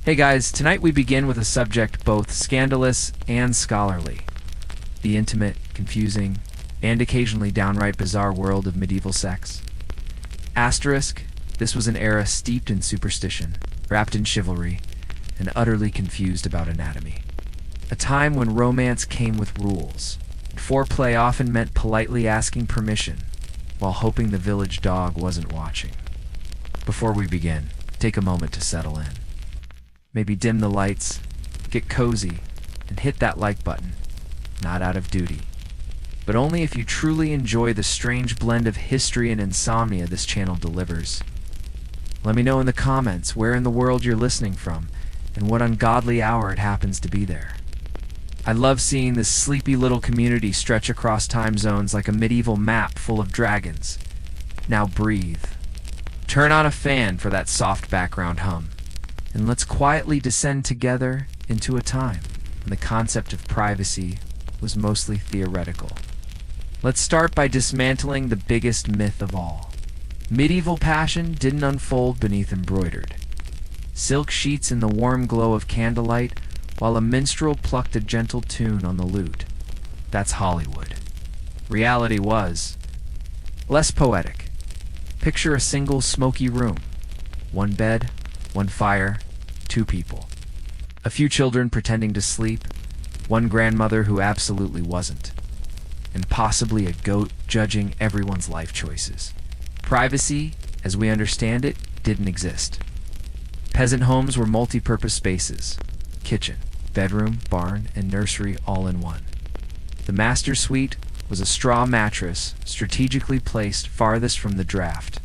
Hey guys, tonight we begin with a subject both scandalous and scholarly. The intimate, confusing, and occasionally downright bizarre world of medieval sex. Asterisk, this was an era steeped in superstition, wrapped in chivalry, and utterly confused about anatomy. A time when romance came with rules. Foreplay often meant politely asking permission, while hoping the village dog wasn't watching. Before we begin, take a moment to settle in. Maybe dim the lights, get cozy, and hit that like button. Not out of duty, but only if you truly enjoy the strange blend of history and insomnia this channel delivers. Let me know in the comments where in the world you're listening from, and what ungodly hour it happens to be there. I love seeing this sleepy little community stretch across time zones like a medieval map full of dragons. Now breathe. Turn on a fan for that soft background hum. And let's quietly descend together into a time when the concept of privacy was mostly theoretical. Let's start by dismantling the biggest myth of all. Medieval passion didn't unfold beneath embroidered silk sheets in the warm glow of candlelight while a minstrel plucked a gentle tune on the lute. That's Hollywood. Reality was less poetic. Picture a single smoky room. One bed, one fire, two people. A few children pretending to sleep, one grandmother who absolutely wasn't, and possibly a goat judging everyone's life choices. Privacy, as we understand it, didn't exist. Peasant homes were multi-purpose spaces. Kitchen, bedroom, barn, and nursery all in one. The master suite was a straw mattress strategically placed farthest from the draft.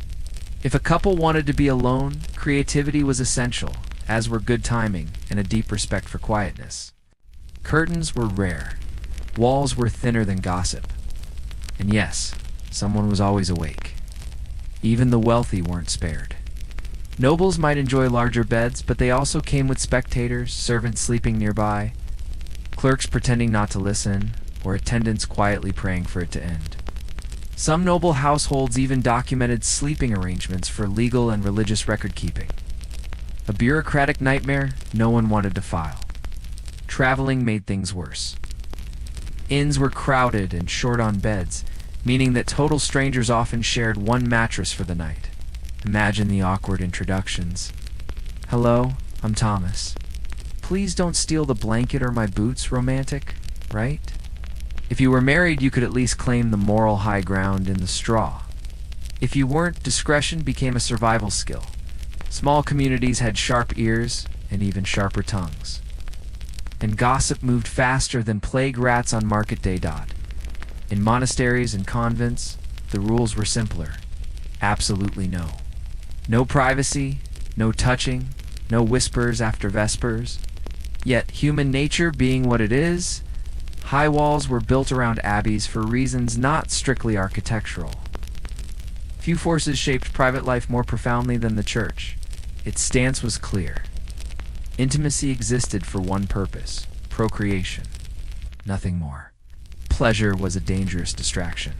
If a couple wanted to be alone, creativity was essential, as were good timing and a deep respect for quietness. Curtains were rare. Walls were thinner than gossip. And yes, someone was always awake. Even the wealthy weren't spared. Nobles might enjoy larger beds, but they also came with spectators, servants sleeping nearby, clerks pretending not to listen, or attendants quietly praying for it to end. Some noble households even documented sleeping arrangements for legal and religious record-keeping. A bureaucratic nightmare no one wanted to file. Traveling made things worse. Inns were crowded and short on beds, meaning that total strangers often shared one mattress for the night. Imagine the awkward introductions. "Hello, I'm Thomas. Please don't steal the blanket or my boots, romantic, right?" If you were married, you could at least claim the moral high ground in the straw. If you weren't, discretion became a survival skill. Small communities had sharp ears and even sharper tongues. And gossip moved faster than plague rats on market day. In monasteries and convents, the rules were simpler. Absolutely no. No privacy, no touching, no whispers after vespers. Yet human nature being what it is, high walls were built around abbeys for reasons not strictly architectural. Few forces shaped private life more profoundly than the church. Its stance was clear. Intimacy existed for one purpose: procreation. Nothing more. Pleasure was a dangerous distraction.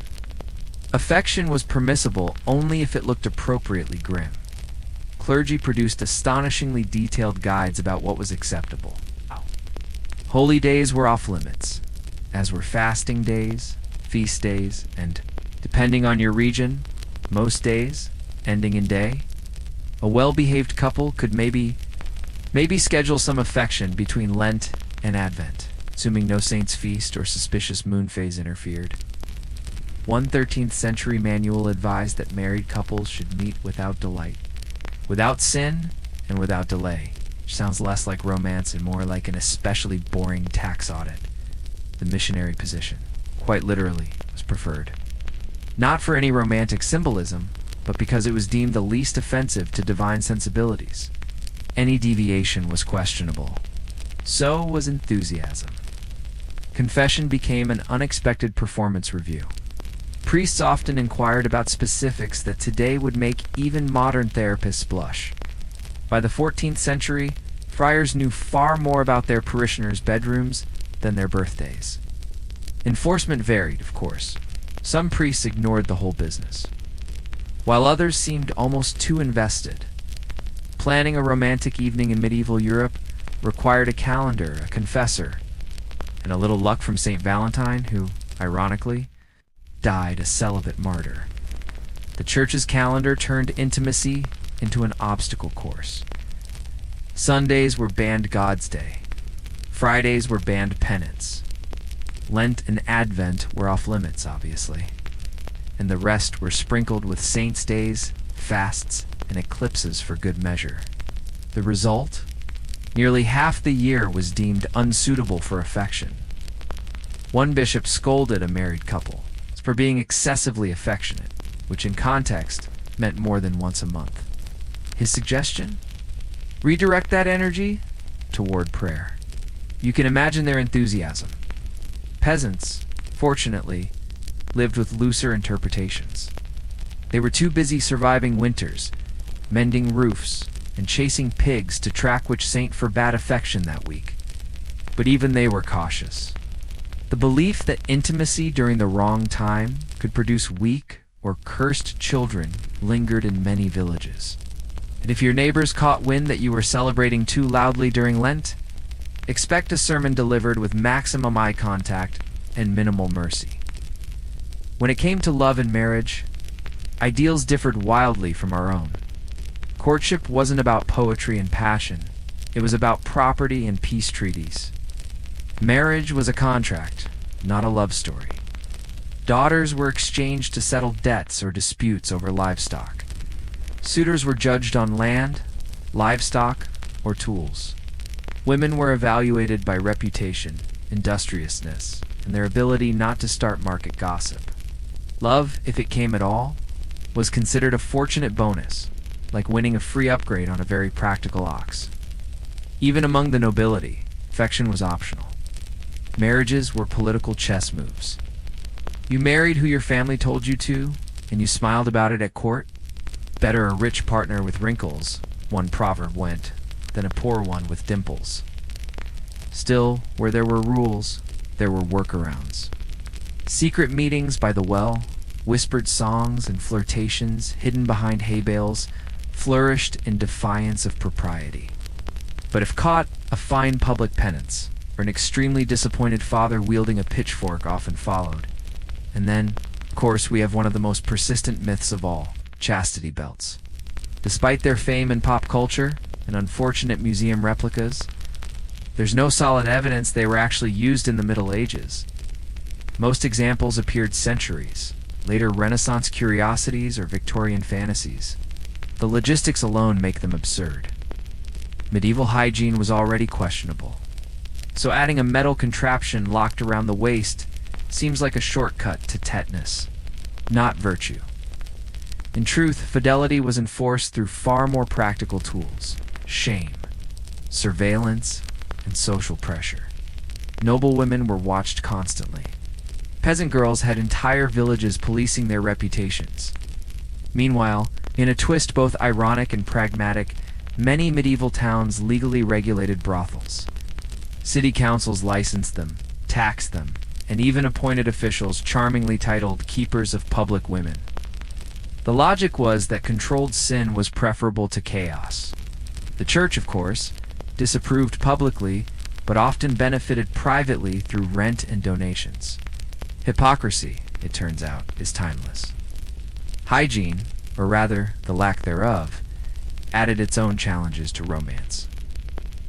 Affection was permissible only if it looked appropriately grim. Clergy produced astonishingly detailed guides about what was acceptable. Holy days were off limits, as were fasting days, feast days, and, depending on your region, most days, ending in day. A well-behaved couple could maybe schedule some affection between Lent and Advent, assuming no saint's feast or suspicious moon phase interfered. One 13th century manual advised that married couples should meet without delight, without sin, and without delay, which sounds less like romance and more like an especially boring tax audit. The missionary position, quite literally, was preferred. Not for any romantic symbolism, but because it was deemed the least offensive to divine sensibilities. Any deviation was questionable. So was enthusiasm. Confession became an unexpected performance review. Priests often inquired about specifics that today would make even modern therapists blush. By the 14th century, friars knew far more about their parishioners' bedrooms than their birthdays. Enforcement varied, of course. Some priests ignored the whole business, while others seemed almost too invested. Planning a romantic evening in medieval Europe required a calendar, a confessor, and a little luck from St. Valentine, who, ironically, died a celibate martyr. The church's calendar turned intimacy into an obstacle course. Sundays were banned God's Day. Fridays were banned penance. Lent and Advent were off limits, obviously. And the rest were sprinkled with saints' days, fasts, and eclipses for good measure. The result? Nearly half the year was deemed unsuitable for affection. One bishop scolded a married couple for being excessively affectionate, which in context meant more than once a month. His suggestion? Redirect that energy toward prayer. You can imagine their enthusiasm. Peasants, fortunately, lived with looser interpretations. They were too busy surviving winters, mending roofs, and chasing pigs to track which saint forbade affection that week. But even they were cautious. The belief that intimacy during the wrong time could produce weak or cursed children lingered in many villages. And if your neighbors caught wind that you were celebrating too loudly during Lent, expect a sermon delivered with maximum eye contact and minimal mercy. When it came to love and marriage, ideals differed wildly from our own. Courtship wasn't about poetry and passion. It was about property and peace treaties. Marriage was a contract, not a love story. Daughters were exchanged to settle debts or disputes over livestock. Suitors were judged on land, livestock, or tools. Women were evaluated by reputation, industriousness, and their ability not to start market gossip. Love, if it came at all, was considered a fortunate bonus, like winning a free upgrade on a very practical ox. Even among the nobility, affection was optional. Marriages were political chess moves. You married who your family told you to, and you smiled about it at court? Better a rich partner with wrinkles, one proverb went, than a poor one with dimples. Still, where there were rules, there were workarounds. Secret meetings by the well, whispered songs and flirtations hidden behind hay bales flourished in defiance of propriety. But if caught, a fine public penance, or an extremely disappointed father wielding a pitchfork often followed. And then, of course, we have one of the most persistent myths of all, chastity belts. Despite their fame in pop culture and unfortunate museum replicas, there's no solid evidence they were actually used in the Middle Ages. Most examples appeared centuries, later Renaissance curiosities or Victorian fantasies. The logistics alone make them absurd. Medieval hygiene was already questionable, so adding a metal contraption locked around the waist seems like a shortcut to tetanus, not virtue. In truth, fidelity was enforced through far more practical tools: shame, surveillance, and social pressure. Noble women were watched constantly. Peasant girls had entire villages policing their reputations. Meanwhile, in a twist both ironic and pragmatic, many medieval towns legally regulated brothels. City councils licensed them, taxed them, and even appointed officials charmingly titled keepers of public women. The logic was that controlled sin was preferable to chaos. The church, of course, disapproved publicly, but often benefited privately through rent and donations. Hypocrisy, it turns out, is timeless. Hygiene, or rather, the lack thereof, added its own challenges to romance.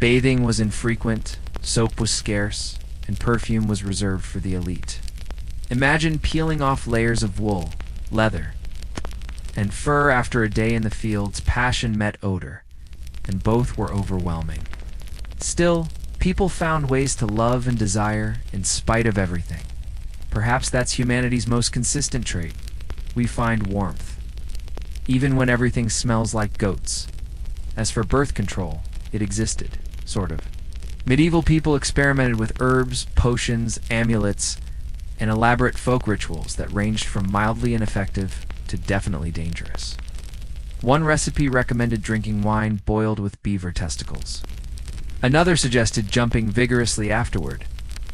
Bathing was infrequent, soap was scarce, and perfume was reserved for the elite. Imagine peeling off layers of wool, leather, and fur after a day in the fields. Passion met odor, and both were overwhelming. Still, people found ways to love and desire in spite of everything. Perhaps that's humanity's most consistent trait. We find warmth, even when everything smells like goats. As for birth control, it existed, sort of. Medieval people experimented with herbs, potions, amulets, and elaborate folk rituals that ranged from mildly ineffective to definitely dangerous. One recipe recommended drinking wine boiled with beaver testicles. Another suggested jumping vigorously afterward.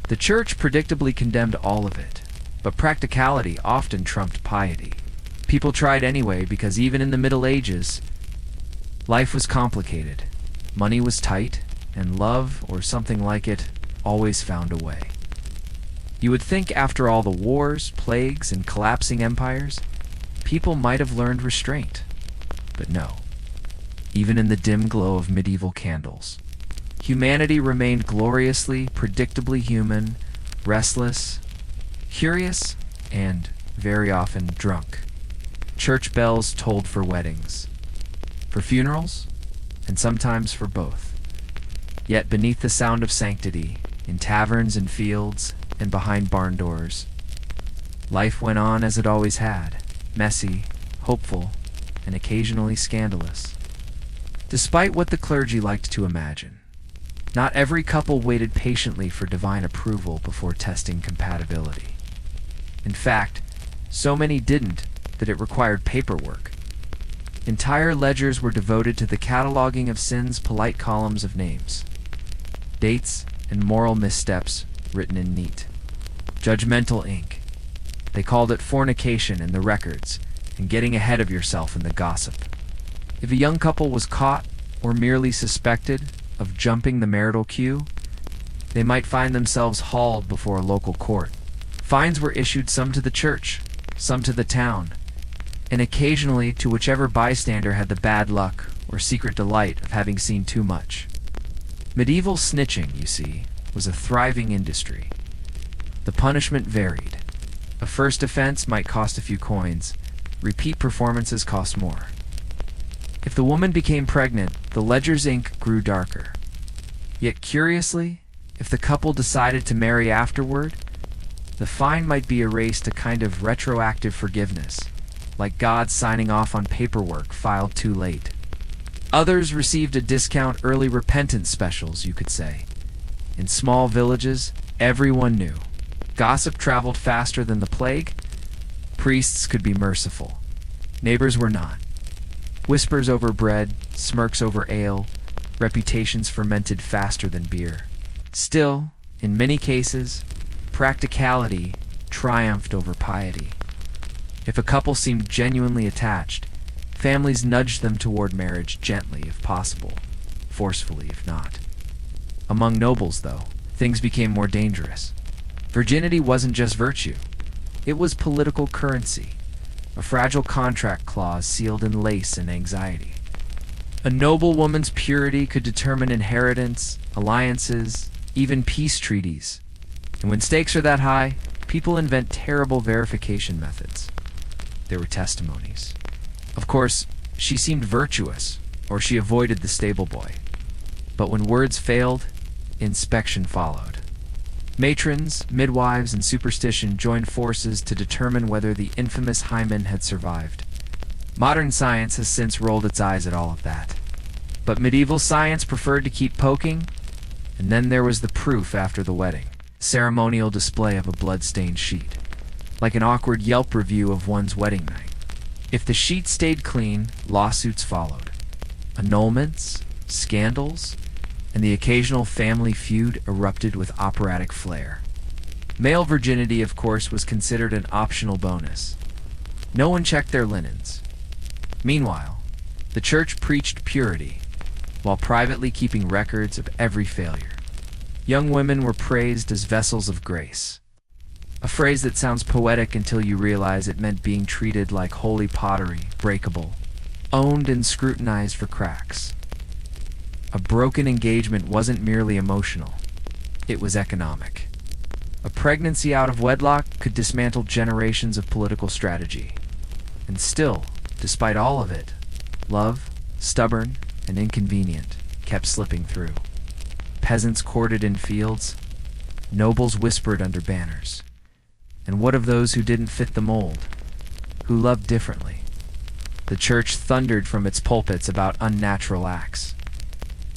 The church predictably condemned all of it, but practicality often trumped piety. People tried anyway because even in the Middle Ages, Life was complicated, money was tight, and love, or something like it, always found a way. You would think after all the wars, plagues, and collapsing empires, people might have learned restraint. But no. Even in the dim glow of medieval candles, humanity remained gloriously, predictably human, restless, curious, and, very often, drunk. Church bells tolled for weddings, for funerals, and sometimes for both. Yet beneath the sound of sanctity, in taverns and fields, and behind barn doors, life went on as it always had, messy, hopeful, and occasionally scandalous. Despite what the clergy liked to imagine, not every couple waited patiently for divine approval before testing compatibility. In fact, so many didn't that it required paperwork. Entire ledgers were devoted to the cataloging of sin's polite columns of names, dates, and moral missteps written in neat, judgmental ink. They called it fornication in the records and getting ahead of yourself in the gossip. If a young couple was caught or merely suspected of jumping the marital queue, they might find themselves hauled before a local court. Fines were issued, some to the church, some to the town, and occasionally to whichever bystander had the bad luck or secret delight of having seen too much. Medieval snitching, you see, was a thriving industry. The punishment varied. A first offense might cost a few coins. Repeat performances cost more. If the woman became pregnant, the ledger's ink grew darker. Yet curiously, if the couple decided to marry afterward, the fine might be erased, a kind of retroactive forgiveness, like God signing off on paperwork filed too late. Others received a discount, early repentance specials, you could say. In small villages, everyone knew. Gossip traveled faster than the plague. Priests could be merciful. Neighbors were not. Whispers over bread, smirks over ale, reputations fermented faster than beer. Still, in many cases, practicality triumphed over piety. If a couple seemed genuinely attached, families nudged them toward marriage gently if possible, forcefully if not. Among nobles, though, things became more dangerous. Virginity wasn't just virtue. It was political currency, a fragile contract clause sealed in lace and anxiety. A noble woman's purity could determine inheritance, alliances, even peace treaties. And when stakes are that high, people invent terrible verification methods. There were testimonies. Of course, she seemed virtuous, or she avoided the stable boy. But when words failed, inspection followed. Matrons, midwives, and superstition joined forces to determine whether the infamous hymen had survived. Modern science has since rolled its eyes at all of that. But medieval science preferred to keep poking, and then there was the proof after the wedding. Ceremonial display of a blood-stained sheet, like an awkward Yelp review of one's wedding night. If the sheet stayed clean, lawsuits followed. Annulments, scandals, and the occasional family feud erupted with operatic flair. Male virginity, of course, was considered an optional bonus. No one checked their linens. Meanwhile, the church preached purity, while privately keeping records of every failure. Young women were praised as vessels of grace, a phrase that sounds poetic until you realize it meant being treated like holy pottery, breakable, owned and scrutinized for cracks. A broken engagement wasn't merely emotional, it was economic. A pregnancy out of wedlock could dismantle generations of political strategy. And still, despite all of it, love, stubborn and inconvenient, kept slipping through. Peasants courted in fields, nobles whispered under banners. And what of those who didn't fit the mold, who loved differently? The church thundered from its pulpits about unnatural acts,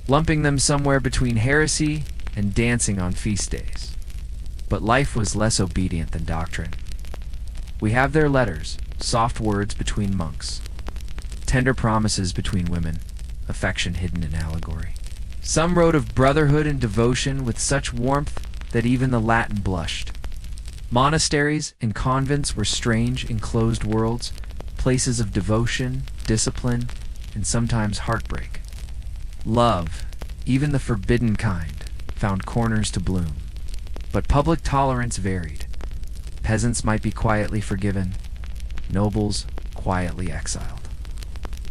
lumping them somewhere between heresy and dancing on feast days. But life was less obedient than doctrine. We have their letters, soft words between monks, tender promises between women, affection hidden in allegory. Some wrote of brotherhood and devotion with such warmth that even the Latin blushed. Monasteries and convents were strange, enclosed worlds, places of devotion, discipline, and sometimes heartbreak. Love, even the forbidden kind, found corners to bloom. But public tolerance varied. Peasants might be quietly forgiven, nobles quietly exiled.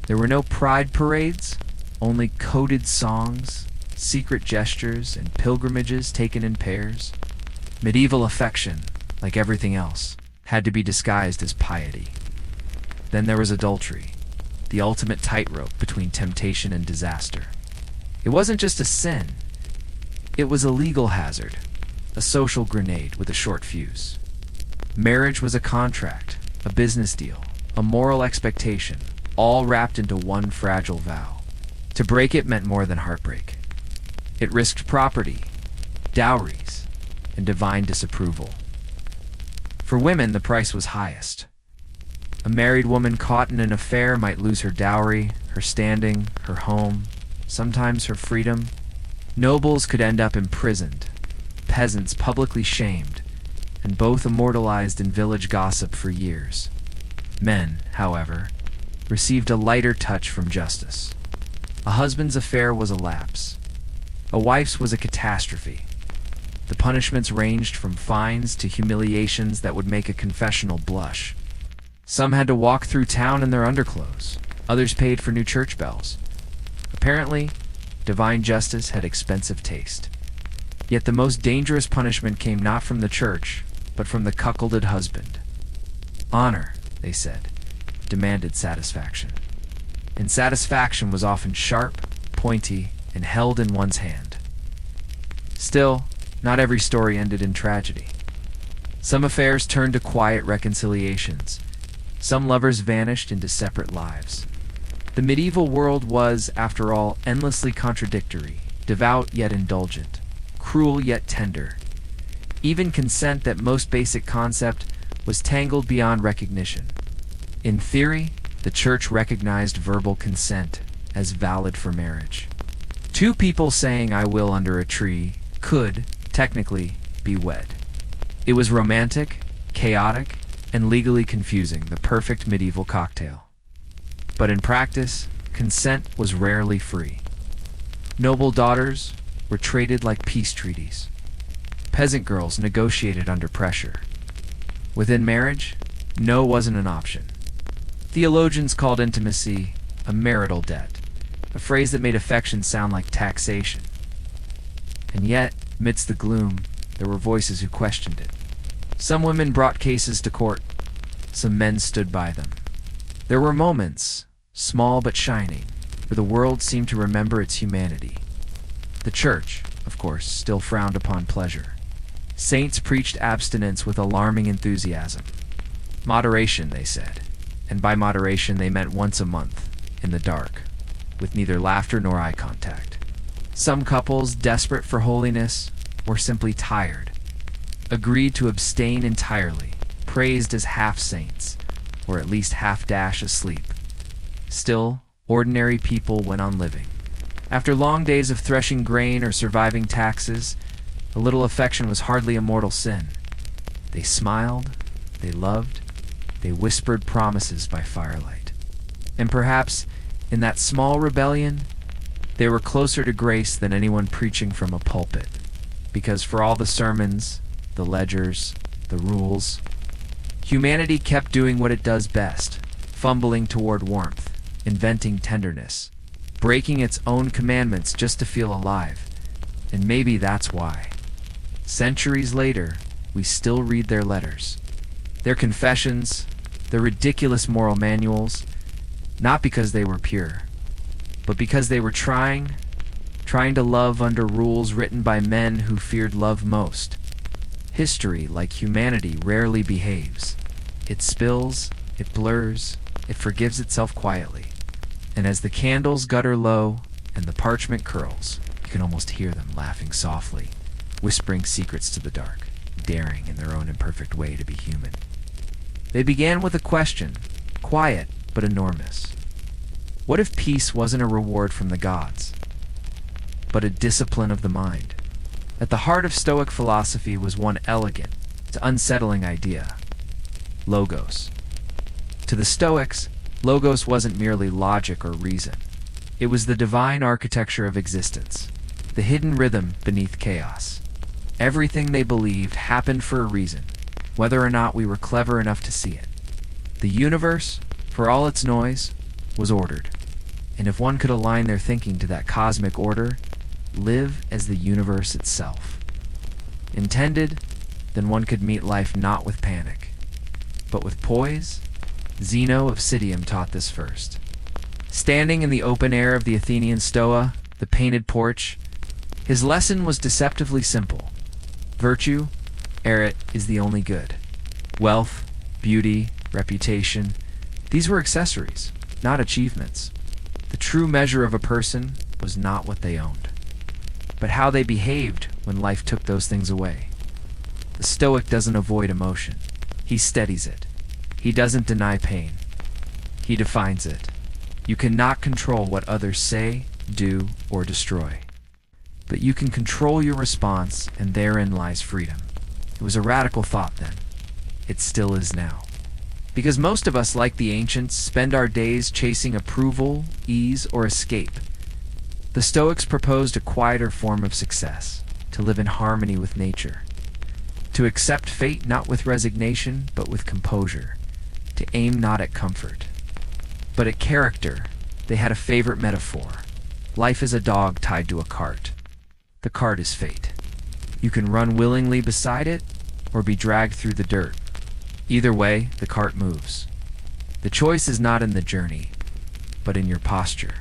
There were no pride parades, only coded songs, secret gestures, and pilgrimages taken in pairs. Medieval affection, like everything else, had to be disguised as piety. Then there was adultery, the ultimate tightrope between temptation and disaster. It wasn't just a sin, it was a legal hazard, a social grenade with a short fuse. Marriage was a contract, a business deal, a moral expectation, all wrapped into one fragile vow. To break it meant more than heartbreak. It risked property, dowries, and divine disapproval. For women, the price was highest. A married woman caught in an affair might lose her dowry, her standing, her home, sometimes her freedom. Nobles could end up imprisoned, peasants publicly shamed, and both immortalized in village gossip for years. Men, however, received a lighter touch from justice. A husband's affair was a lapse. A wife's was a catastrophe. The punishments ranged from fines to humiliations that would make a confessional blush. Some had to walk through town in their underclothes. Others paid for new church bells. Apparently, divine justice had expensive taste. Yet the most dangerous punishment came not from the church, but from the cuckolded husband. Honor, they said, demanded satisfaction. And satisfaction was often sharp, pointy, and held in one's hand. Still, not every story ended in tragedy. Some affairs turned to quiet reconciliations. Some lovers vanished into separate lives. The medieval world was, after all, endlessly contradictory, devout yet indulgent, cruel yet tender. Even consent, that most basic concept, was tangled beyond recognition. In theory, the church recognized verbal consent as valid for marriage. Two people saying "I will" under a tree could, technically, be wed. It was romantic, chaotic, and legally confusing, the perfect medieval cocktail. But in practice, consent was rarely free. Noble daughters were traded like peace treaties. Peasant girls negotiated under pressure. Within marriage, no wasn't an option. Theologians called intimacy a marital debt, a phrase that made affection sound like taxation. And yet, amidst the gloom, there were voices who questioned it. Some women brought cases to court. Some men stood by them. There were moments, small but shining, where the world seemed to remember its humanity. The church, of course, still frowned upon pleasure. Saints preached abstinence with alarming enthusiasm. Moderation, they said, and by moderation they meant once a month, in the dark, with neither laughter nor eye contact. Some couples, desperate for holiness, or simply tired, agreed to abstain entirely, praised as half-saints, or at least half-dash asleep. Still, ordinary people went on living. After long days of threshing grain or surviving taxes, a little affection was hardly a mortal sin. They smiled, they loved, they whispered promises by firelight. And perhaps, in that small rebellion, they were closer to grace than anyone preaching from a pulpit. Because for all the sermons, the ledgers, the rules, humanity kept doing what it does best, fumbling toward warmth, inventing tenderness, breaking its own commandments just to feel alive. And maybe that's why. Centuries later, we still read their letters, their confessions, their ridiculous moral manuals, not because they were pure, but because they were trying to love under rules written by men who feared love most. History, like humanity, rarely behaves. It spills, it blurs, it forgives itself quietly. And as the candles gutter low and the parchment curls, you can almost hear them laughing softly, whispering secrets to the dark, daring in their own imperfect way to be human. They began with a question, quiet but enormous. What if peace wasn't a reward from the gods, but a discipline of the mind? At the heart of Stoic philosophy was one elegant, unsettling idea: logos. To the Stoics, Logos wasn't merely logic or reason. It was the divine architecture of existence, the hidden rhythm beneath chaos. Everything they believed happened for a reason, whether or not we were clever enough to see it. The universe, for all its noise, was ordered. And if one could align their thinking to that cosmic order, live as the universe itself intended, then one could meet life not with panic, but with poise. Zeno of Citium taught this first. Standing in the open air of the Athenian Stoa, the painted porch, his lesson was deceptively simple. Virtue, ere is the only good. Wealth, beauty, reputation, these were accessories, not achievements. The true measure of a person was not what they owned, but how they behaved when life took those things away. The Stoic doesn't avoid emotion. He steadies it. He doesn't deny pain. He defines it. You cannot control what others say, do, or destroy. But you can control your response, and therein lies freedom. It was a radical thought then. It still is now. Because most of us, like the ancients, spend our days chasing approval, ease, or escape. The Stoics proposed a quieter form of success, to live in harmony with nature, to accept fate not with resignation, but with composure, to aim not at comfort, but at character. They had a favorite metaphor. Life is a dog tied to a cart. The cart is fate. You can run willingly beside it, or be dragged through the dirt. Either way, the cart moves. The choice is not in the journey, but in your posture.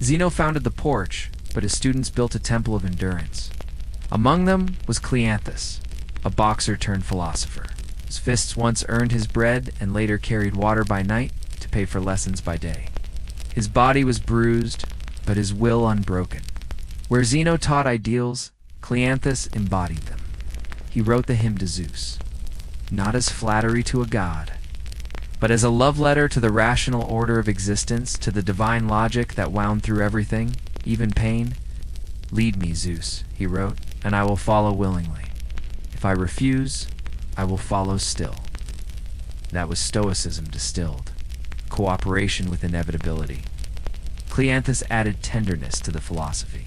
Zeno founded the porch, but his students built a temple of endurance. Among them was Cleanthus, a boxer turned philosopher. His fists once earned his bread and later carried water by night to pay for lessons by day. His body was bruised, but his will unbroken. Where Zeno taught ideals, Cleanthus embodied them. He wrote the hymn to Zeus, not as flattery to a god, but as a love letter to the rational order of existence, to the divine logic that wound through everything, even pain. Lead me, Zeus, he wrote, and I will follow willingly. If I refuse, I will follow still. That was Stoicism distilled, cooperation with inevitability. Cleanthus added tenderness to the philosophy.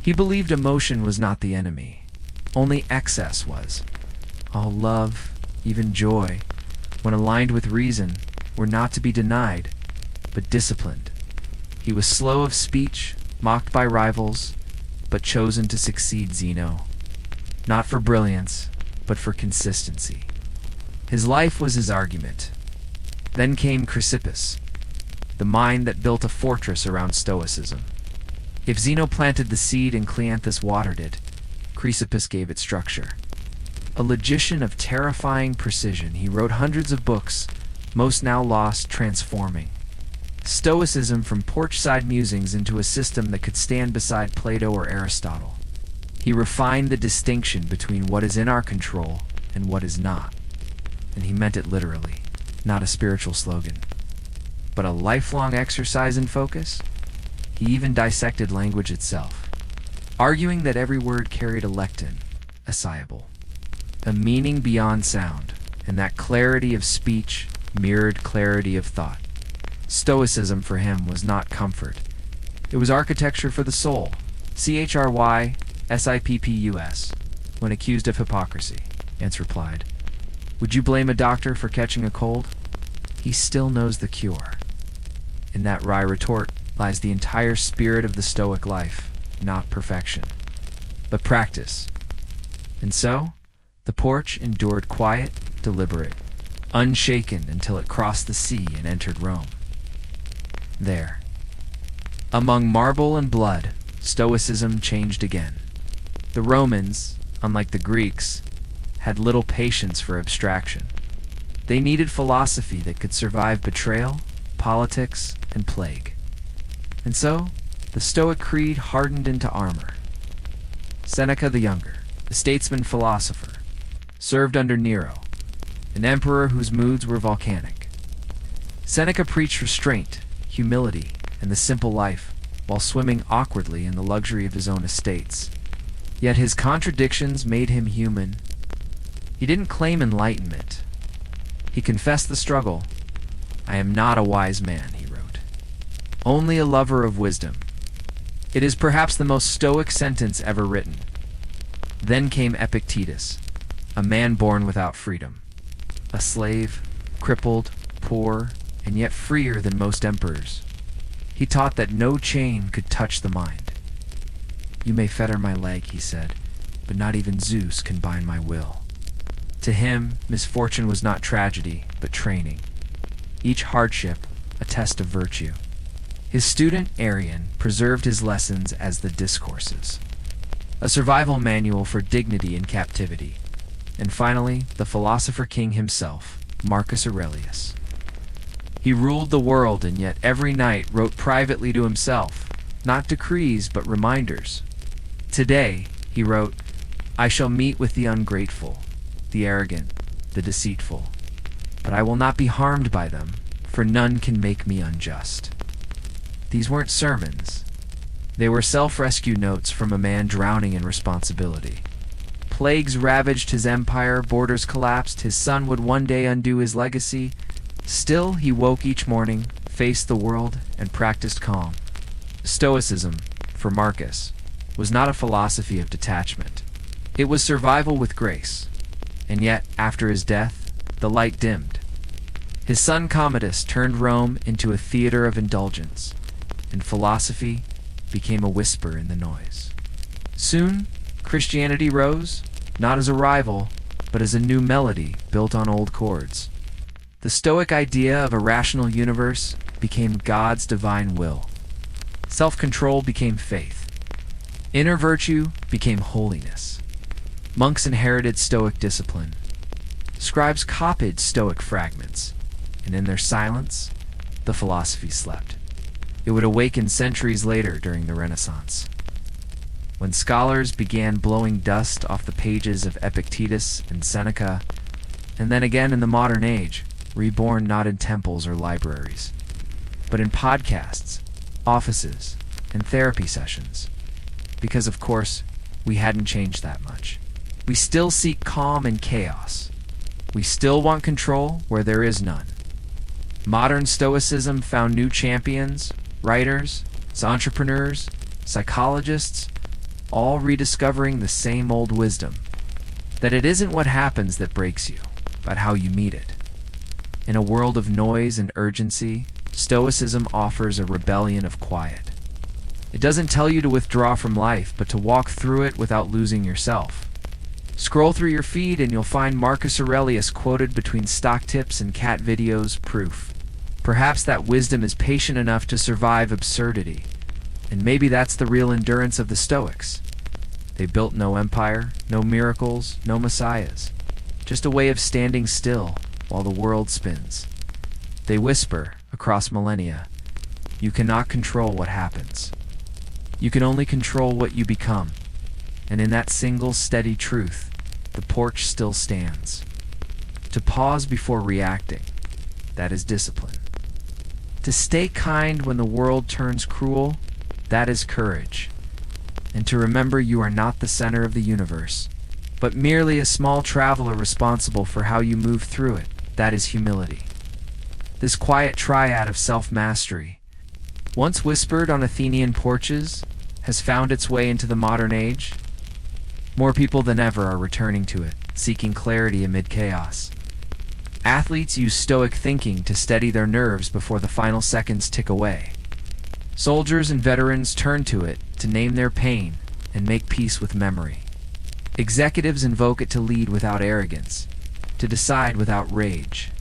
He believed emotion was not the enemy, only excess was. All love, even joy, when aligned with reason, were not to be denied, but disciplined. He was slow of speech, mocked by rivals, but chosen to succeed Zeno, not for brilliance, but for consistency. His life was his argument. Then came Chrysippus, the mind that built a fortress around Stoicism. If Zeno planted the seed and Cleanthus watered it, Chrysippus gave it structure. A logician of terrifying precision, he wrote hundreds of books, most now lost, transforming Stoicism from porch-side musings into a system that could stand beside Plato or Aristotle. He refined the distinction between what is in our control and what is not. And he meant it literally, not a spiritual slogan, but a lifelong exercise in focus. He even dissected language itself, arguing that every word carried a lectin, a syllable, a meaning beyond sound, and that clarity of speech mirrored clarity of thought. Stoicism for him was not comfort. It was architecture for the soul. CHRYSIPPUS. When accused of hypocrisy, Ance replied, "Would you blame a doctor for catching a cold? He still knows the cure." In that wry retort lies the entire spirit of the Stoic life, not perfection, but practice. And so, the porch endured quiet, deliberate, unshaken until it crossed the sea and entered Rome. There, among marble and blood, Stoicism changed again. The Romans, unlike the Greeks, had little patience for abstraction. They needed philosophy that could survive betrayal, politics, and plague. And so, the Stoic creed hardened into armor. Seneca the Younger, a statesman-philosopher, served under Nero, an emperor whose moods were volcanic. Seneca preached restraint, humility, and the simple life, while swimming awkwardly in the luxury of his own estates. Yet his contradictions made him human. He didn't claim enlightenment. He confessed the struggle, "I am not a wise man," he wrote, "only a lover of wisdom." It is perhaps the most stoic sentence ever written. Then came Epictetus, a man born without freedom, a slave, crippled, poor, and yet freer than most emperors. He taught that no chain could touch the mind. "You may fetter my leg," he said, "but not even Zeus can bind my will." To him, misfortune was not tragedy, but training. Each hardship, a test of virtue. His student, Arian, preserved his lessons as the Discourses, a survival manual for dignity in captivity. And finally, the philosopher king himself, Marcus Aurelius. He ruled the world and yet every night wrote privately to himself, not decrees but reminders. "Today," he wrote, "I shall meet with the ungrateful, the arrogant, the deceitful. But I will not be harmed by them, for none can make me unjust." These weren't sermons. They were self-rescue notes from a man drowning in responsibility. Plagues ravaged his empire, borders collapsed, his son would one day undo his legacy. Still, he woke each morning, faced the world, and practiced calm. Stoicism, for Marcus, was not a philosophy of detachment. It was survival with grace. And yet, after his death, the light dimmed. His son Commodus turned Rome into a theater of indulgence, and philosophy became a whisper in the noise. Soon, Christianity rose, not as a rival, but as a new melody built on old chords. The Stoic idea of a rational universe became God's divine will. Self-control became faith. Inner virtue became holiness. Monks inherited Stoic discipline. Scribes copied Stoic fragments, and in their silence, the philosophy slept. It would awaken centuries later during the Renaissance, when scholars began blowing dust off the pages of Epictetus and Seneca, and then again in the modern age, reborn not in temples or libraries, but in podcasts, offices, and therapy sessions. Because, of course, we hadn't changed that much. We still seek calm in chaos. We still want control where there is none. Modern Stoicism found new champions, writers, entrepreneurs, psychologists, all rediscovering the same old wisdom, that it isn't what happens that breaks you, but how you meet it. In a world of noise and urgency, Stoicism offers a rebellion of quiet. It doesn't tell you to withdraw from life, but to walk through it without losing yourself. Scroll through your feed and you'll find Marcus Aurelius quoted between stock tips and cat videos, proof. Perhaps that wisdom is patient enough to survive absurdity. And maybe that's the real endurance of the Stoics. They built no empire, no miracles, no messiahs. Just a way of standing still while the world spins. They whisper across millennia, "You cannot control what happens. You can only control what you become." And in that single steady truth, the porch still stands. To pause before reacting, that is discipline. To stay kind when the world turns cruel, that is courage. And to remember you are not the center of the universe, but merely a small traveler responsible for how you move through it, that is humility. This quiet triad of self-mastery, once whispered on Athenian porches, has found its way into the modern age. More people than ever are returning to it, seeking clarity amid chaos. Athletes use Stoic thinking to steady their nerves before the final seconds tick away. Soldiers and veterans turn to it to name their pain and make peace with memory. Executives invoke it to lead without arrogance, to decide without rage.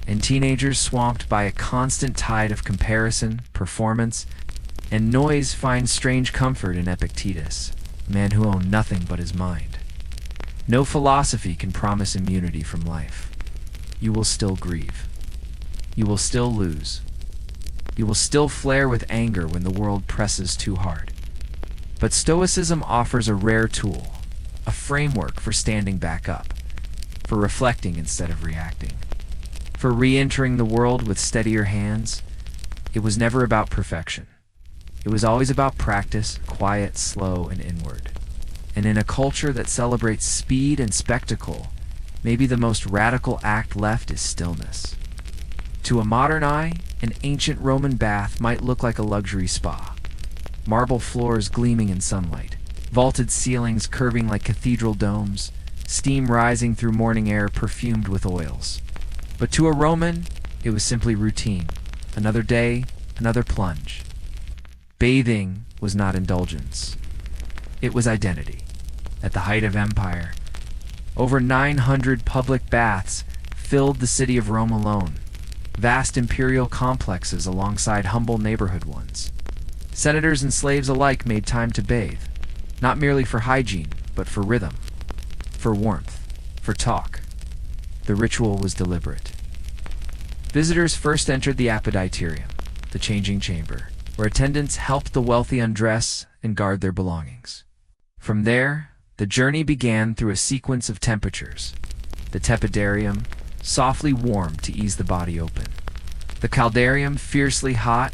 And teenagers swamped by a constant tide of comparison, performance, and noise find strange comfort in Epictetus, a man who owned nothing but his mind. No philosophy can promise immunity from life. You will still grieve. You will still lose. You will still flare with anger when the world presses too hard. But Stoicism offers a rare tool, a framework for standing back up, for reflecting instead of reacting, for re-entering the world with steadier hands. It was never about perfection. It was always about practice, quiet, slow, and inward. And in a culture that celebrates speed and spectacle, maybe the most radical act left is stillness. To a modern eye, an ancient Roman bath might look like a luxury spa. Marble floors gleaming in sunlight, vaulted ceilings curving like cathedral domes, steam rising through morning air perfumed with oils. But to a Roman, it was simply routine. Another day, another plunge. Bathing was not indulgence. It was identity. At the height of empire, over 900 public baths filled the city of Rome alone, vast imperial complexes alongside humble neighborhood ones. Senators and slaves alike made time to bathe, not merely for hygiene, but for rhythm, for warmth, for talk. The ritual was deliberate. Visitors first entered the apoditerium, the changing chamber, where attendants helped the wealthy undress and guard their belongings. From there, the journey began through a sequence of temperatures. The tepidarium, softly warm to ease the body open. The caldarium, fiercely hot,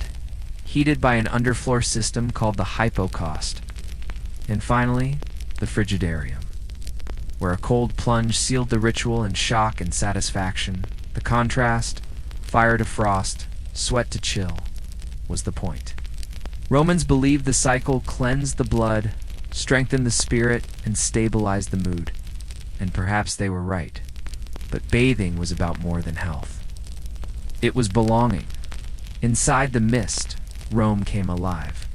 heated by an underfloor system called the hypocaust. And finally, the frigidarium, where a cold plunge sealed the ritual in shock and satisfaction. The contrast, fire to frost, sweat to chill, was the point. Romans believed the cycle cleansed the blood, strengthened the spirit, and stabilized the mood. And perhaps they were right. But bathing was about more than health. It was belonging. Inside the mist, Rome came alive.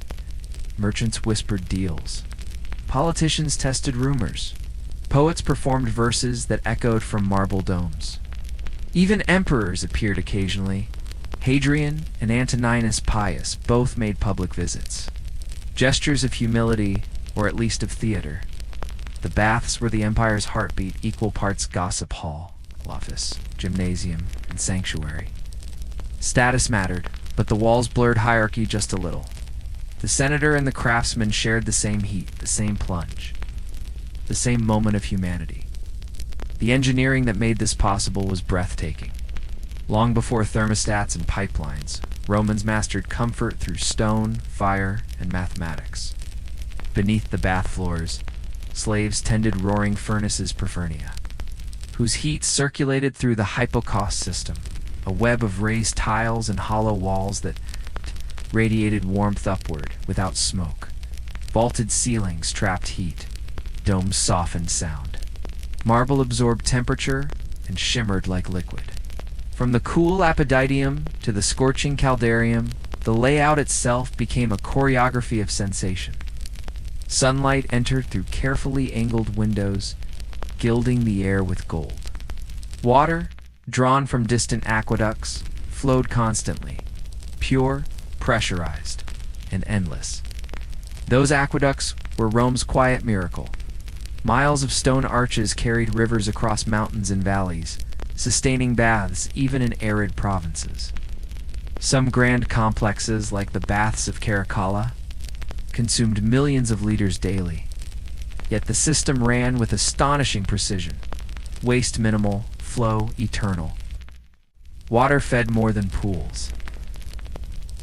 Merchants whispered deals. Politicians tested rumors. Poets performed verses that echoed from marble domes. Even emperors appeared occasionally. Hadrian and Antoninus Pius both made public visits. Gestures of humility, or at least of theater. The baths were the empire's heartbeat, equal parts gossip hall, office, gymnasium, and sanctuary. Status mattered, but the walls blurred hierarchy just a little. The senator and the craftsman shared the same heat, the same plunge, the same moment of humanity. The engineering that made this possible was breathtaking. Long before thermostats and pipelines, Romans mastered comfort through stone, fire, and mathematics. Beneath the bath floors, slaves tended roaring furnaces Perfernia, whose heat circulated through the hypocaust system, a web of raised tiles and hollow walls that radiated warmth upward without smoke. Vaulted ceilings trapped heat, domes softened sound. Marble absorbed temperature and shimmered like liquid. From the cool apoditerium to the scorching caldarium, the layout itself became a choreography of sensation. Sunlight entered through carefully angled windows, gilding the air with gold. Water, drawn from distant aqueducts, flowed constantly, pure, pressurized, and endless. Those aqueducts were Rome's quiet miracle. Miles of stone arches carried rivers across mountains and valleys, sustaining baths even in arid provinces. Some grand complexes, like the baths of Caracalla, consumed millions of liters daily. Yet the system ran with astonishing precision. Waste minimal, flow eternal. Water fed more than pools.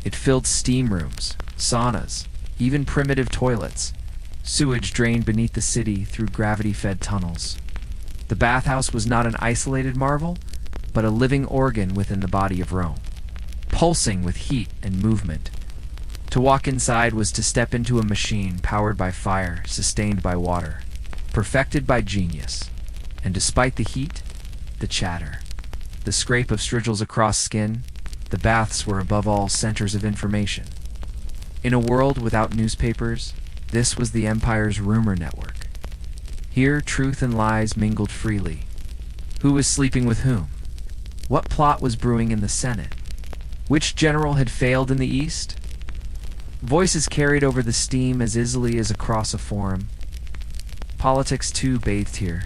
It filled steam rooms, saunas, even primitive toilets. Sewage drained beneath the city through gravity-fed tunnels. The bathhouse was not an isolated marvel, but a living organ within the body of Rome, pulsing with heat and movement. To walk inside was to step into a machine powered by fire, sustained by water, perfected by genius. And despite the heat, the chatter, the scrape of strigils across skin, the baths were above all centers of information. In a world without newspapers, this was the empire's rumor network. Here, truth and lies mingled freely. Who was sleeping with whom? What plot was brewing in the Senate? Which general had failed in the East? Voices carried over the steam as easily as across a forum. Politics, too, bathed here.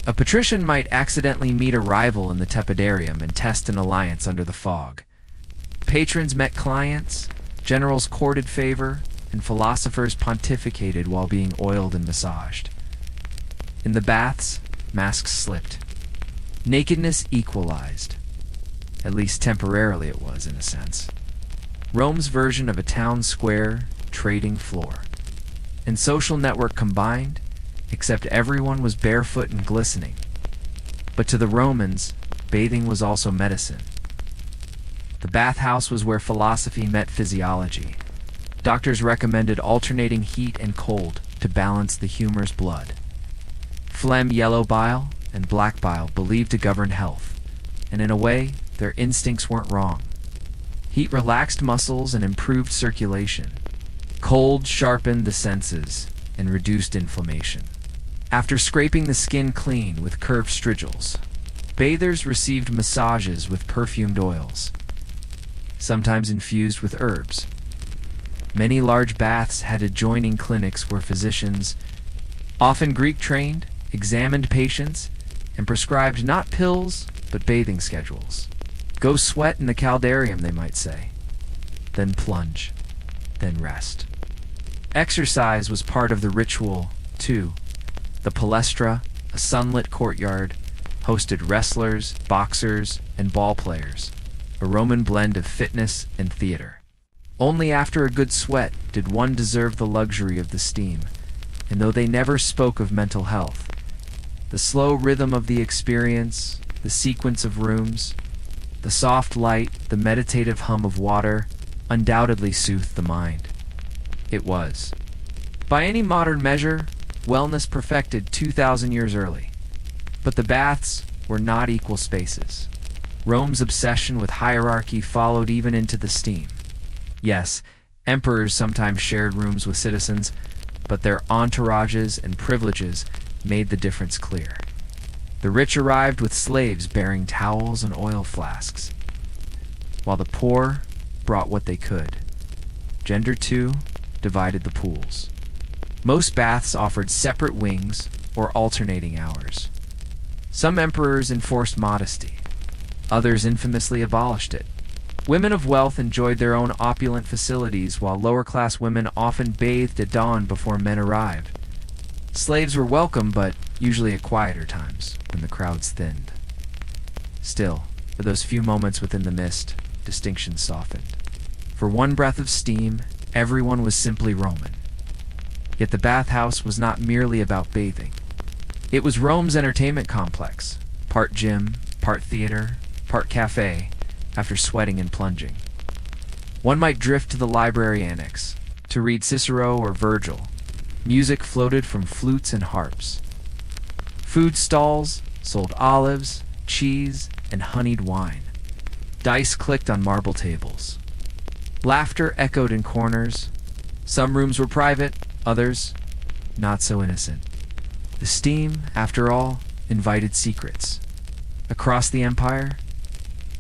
A patrician might accidentally meet a rival in the tepidarium and test an alliance under the fog. Patrons met clients, generals courted favor, and philosophers pontificated while being oiled and massaged. In the baths, masks slipped. Nakedness equalized. At least temporarily it was, in a sense. Rome's version of a town square, trading floor. And social network combined, except everyone was barefoot and glistening. But to the Romans, bathing was also medicine. The bathhouse was where philosophy met physiology. Doctors recommended alternating heat and cold to balance the humor's blood. Phlegm, yellow bile, and black bile believed to govern health, and in a way, their instincts weren't wrong. Heat relaxed muscles and improved circulation. Cold sharpened the senses and reduced inflammation. After scraping the skin clean with curved strigils, bathers received massages with perfumed oils, sometimes infused with herbs. Many large baths had adjoining clinics where physicians, often Greek-trained, examined patients and prescribed not pills, but bathing schedules. Go sweat in the caldarium, they might say. Then plunge. Then rest. Exercise was part of the ritual, too. The palestra, a sunlit courtyard, hosted wrestlers, boxers, and ball players, a Roman blend of fitness and theater. Only after a good sweat did one deserve the luxury of the steam, and though they never spoke of mental health, the slow rhythm of the experience, the sequence of rooms, the soft light, the meditative hum of water, undoubtedly soothed the mind. It was, by any modern measure, wellness perfected 2,000 years early. But the baths were not equal spaces. Rome's obsession with hierarchy followed even into the steam. Yes, emperors sometimes shared rooms with citizens, but their entourages and privileges made the difference clear. The rich arrived with slaves bearing towels and oil flasks, while the poor brought what they could. Gender, too, divided the pools. Most baths offered separate wings or alternating hours. Some emperors enforced modesty. Others infamously abolished it. Women of wealth enjoyed their own opulent facilities, while lower-class women often bathed at dawn before men arrived. Slaves were welcome, but usually at quieter times, when the crowds thinned. Still, for those few moments within the mist, distinctions softened. For one breath of steam, everyone was simply Roman. Yet the bathhouse was not merely about bathing. It was Rome's entertainment complex, part gym, part theater, part cafe, after sweating and plunging. One might drift to the library annex, to read Cicero or Virgil. Music floated from flutes and harps. Food stalls sold olives, cheese, and honeyed wine. Dice clicked on marble tables. Laughter echoed in corners. Some rooms were private, others not so innocent. The steam, after all, invited secrets. Across the empire,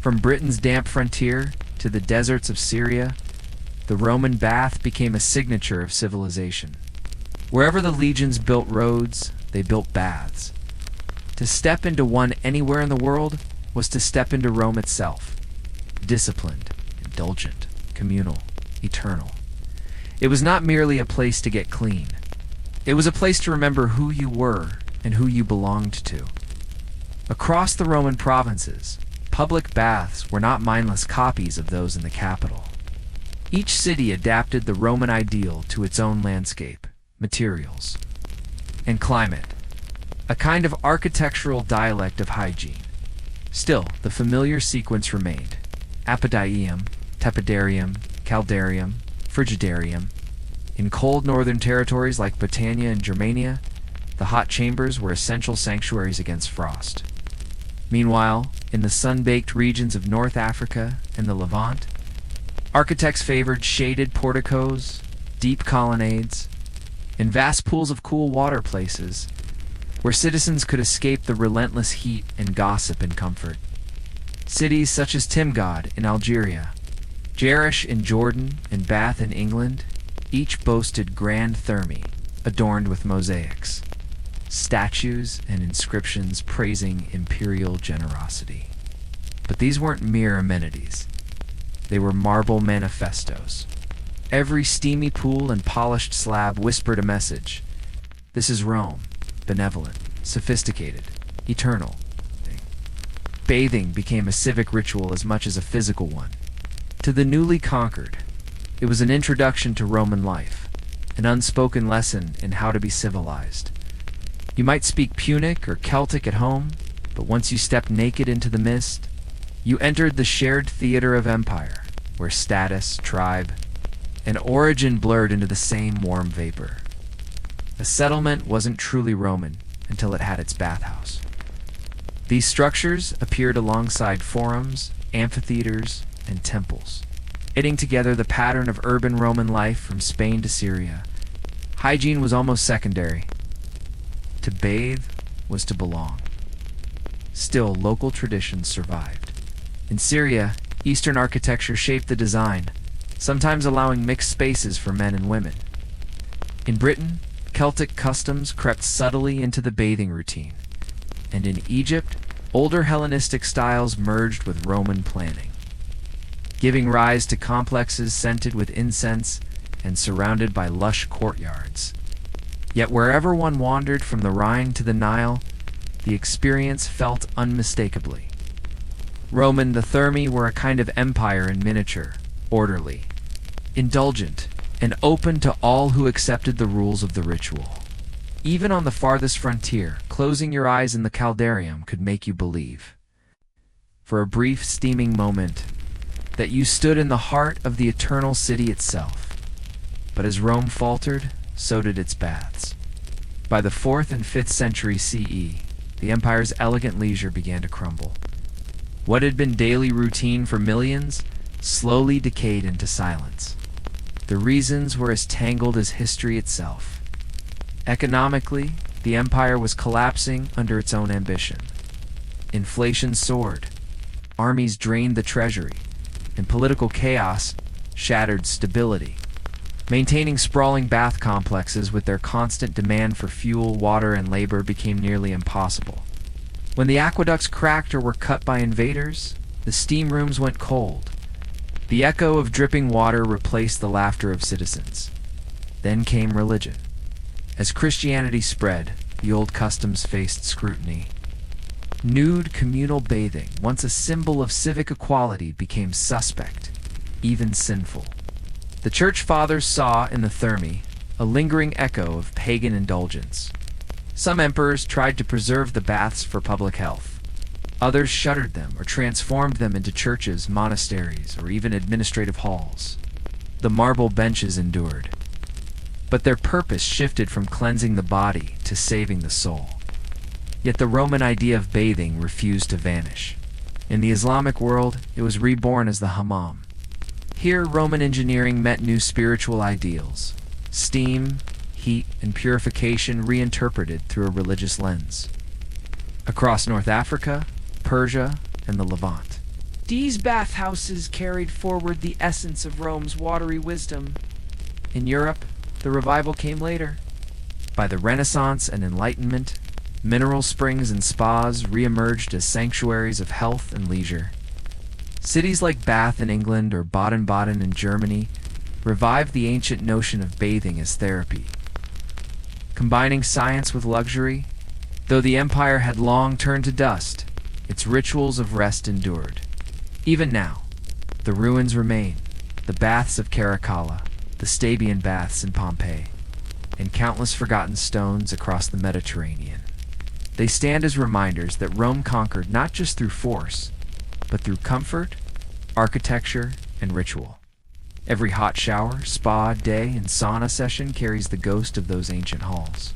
from Britain's damp frontier to the deserts of Syria, the Roman bath became a signature of civilization. Wherever the legions built roads, they built baths. To step into one anywhere in the world was to step into Rome itself. Disciplined, indulgent, communal, eternal. It was not merely a place to get clean. It was a place to remember who you were and who you belonged to. Across the Roman provinces, public baths were not mindless copies of those in the capital. Each city adapted the Roman ideal to its own landscape, materials, and climate, a kind of architectural dialect of hygiene. Still, the familiar sequence remained: apodium, tepidarium, caldarium, frigidarium. In cold northern territories like Britannia and Germania, the hot chambers were essential sanctuaries against frost. Meanwhile, in the sun-baked regions of North Africa and the Levant, architects favored shaded porticos, deep colonnades, and vast pools of cool water places where citizens could escape the relentless heat and gossip in comfort. Cities such as Timgad in Algeria, Jerish in Jordan, and Bath in England each boasted grand thermae adorned with mosaics, statues and inscriptions praising imperial generosity. But these weren't mere amenities. They were marble manifestos. Every steamy pool and polished slab whispered a message. This is Rome, benevolent, sophisticated, eternal. Bathing became a civic ritual as much as a physical one. To the newly conquered, it was an introduction to Roman life, an unspoken lesson in how to be civilized. You might speak Punic or Celtic at home, but once you stepped naked into the mist, You entered the shared theater of empire, where status, tribe, and origin blurred into the same warm vapor. A settlement wasn't truly Roman until it had its bathhouse. These structures appeared alongside forums, amphitheaters, and temples, knitting together the pattern of urban Roman life from Spain to Syria. Hygiene was almost secondary. To bathe was to belong. Still, local traditions survived. In Syria, Eastern architecture shaped the design, sometimes allowing mixed spaces for men and women. In Britain, Celtic customs crept subtly into the bathing routine, and in Egypt, older Hellenistic styles merged with Roman planning, giving rise to complexes scented with incense and surrounded by lush courtyards. Yet wherever one wandered from the Rhine to the Nile, the experience felt unmistakably Roman. The Thermae were a kind of empire in miniature, orderly, indulgent, and open to all who accepted the rules of the ritual. Even on the farthest frontier, closing your eyes in the caldarium could make you believe, for a brief steaming moment, that you stood in the heart of the eternal city itself. But as Rome faltered, so did its baths. By the 4th and 5th century CE, the empire's elegant leisure began to crumble. What had been daily routine for millions slowly decayed into silence. The reasons were as tangled as history itself. Economically, the empire was collapsing under its own ambition. Inflation soared, armies drained the treasury, and political chaos shattered stability. Maintaining sprawling bath complexes with their constant demand for fuel, water, and labor became nearly impossible. When the aqueducts cracked or were cut by invaders, the steam rooms went cold. The echo of dripping water replaced the laughter of citizens. Then came religion. As Christianity spread, the old customs faced scrutiny. Nude communal bathing, once a symbol of civic equality, became suspect, even sinful. The Church Fathers saw in the Thermae a lingering echo of pagan indulgence. Some emperors tried to preserve the baths for public health. Others shuttered them or transformed them into churches, monasteries, or even administrative halls. The marble benches endured, but their purpose shifted from cleansing the body to saving the soul. Yet the Roman idea of bathing refused to vanish. In the Islamic world, it was reborn as the hammam. Here, Roman engineering met new spiritual ideals: steam, heat, and purification reinterpreted through a religious lens. Across North Africa, Persia, and the Levant, these bathhouses carried forward the essence of Rome's watery wisdom. In Europe, the revival came later. By the Renaissance and Enlightenment, mineral springs and spas re-emerged as sanctuaries of health and leisure. Cities like Bath in England or Baden-Baden in Germany revived the ancient notion of bathing as therapy. Combining science with luxury, though the empire had long turned to dust, its rituals of rest endured. Even now, the ruins remain: the baths of Caracalla, the Stabian baths in Pompeii, and countless forgotten stones across the Mediterranean. They stand as reminders that Rome conquered not just through force, but through comfort, architecture, and ritual. Every hot shower, spa day, and sauna session carries the ghost of those ancient halls.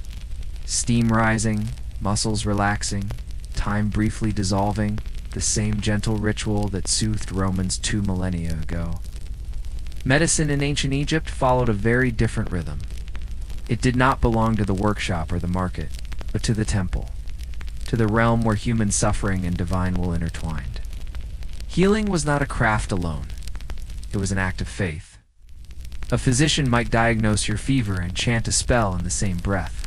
Steam rising, muscles relaxing, time briefly dissolving, the same gentle ritual that soothed Romans 2 millennia ago. Medicine in ancient Egypt followed a very different rhythm. It did not belong to the workshop or the market, but to the temple, to the realm where human suffering and divine will intertwined. Healing was not a craft alone. It was an act of faith. A physician might diagnose your fever and chant a spell in the same breath.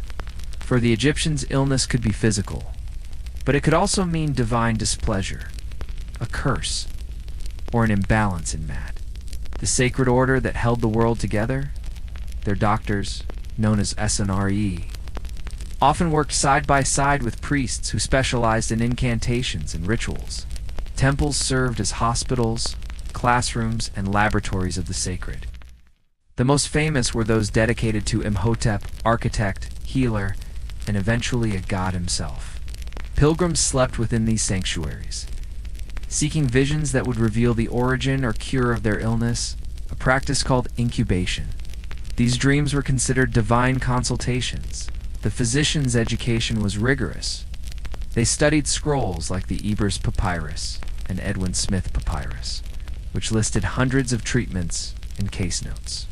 For the Egyptians, illness could be physical, but it could also mean divine displeasure, a curse, or an imbalance in Mad. The sacred order that held the world together, their doctors, known as SNRE, often worked side by side with priests who specialized in incantations and rituals. Temples served as hospitals, classrooms, and laboratories of the sacred. The most famous were those dedicated to Imhotep, architect, healer, and eventually a god himself. Pilgrims slept within these sanctuaries, seeking visions that would reveal the origin or cure of their illness, a practice called incubation. These dreams were considered divine consultations. The physician's education was rigorous. They studied scrolls like the Ebers Papyrus and Edwin Smith Papyrus, which listed hundreds of treatments and case notes.